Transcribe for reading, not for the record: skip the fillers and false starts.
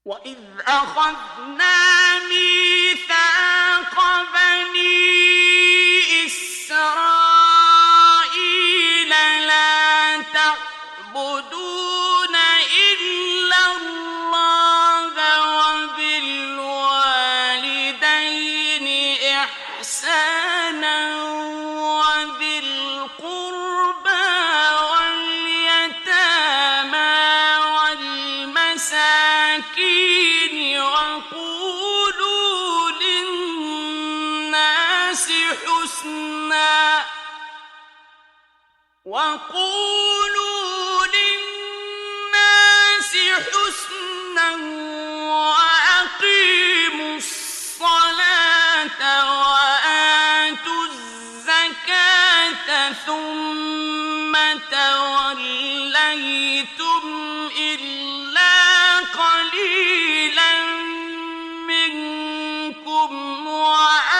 وَإِذْ أَخَذْنَا مِيثَاقَ بَنِي إِسْرَائِيلَ لَا تَعْبُدُونَ إِلَّا اللَّهَ وَبِالْوَالِدَيْنِ إِحْسَانًا وَذِي الْقُرْبَىٰ وَالْيَتَامَىٰ وَالْمَسَاكِينِ وَقُولُوا لِلنَّاسِ حُسْنًا وَأَقِيمُوا الصَّلَاةَ وَآتُوا الزَّكَاةَ ثُمَّ تَوَلَّيْتُمْ إِلَّا قَلِيلًا مِّنكُمْ وَأَنتُم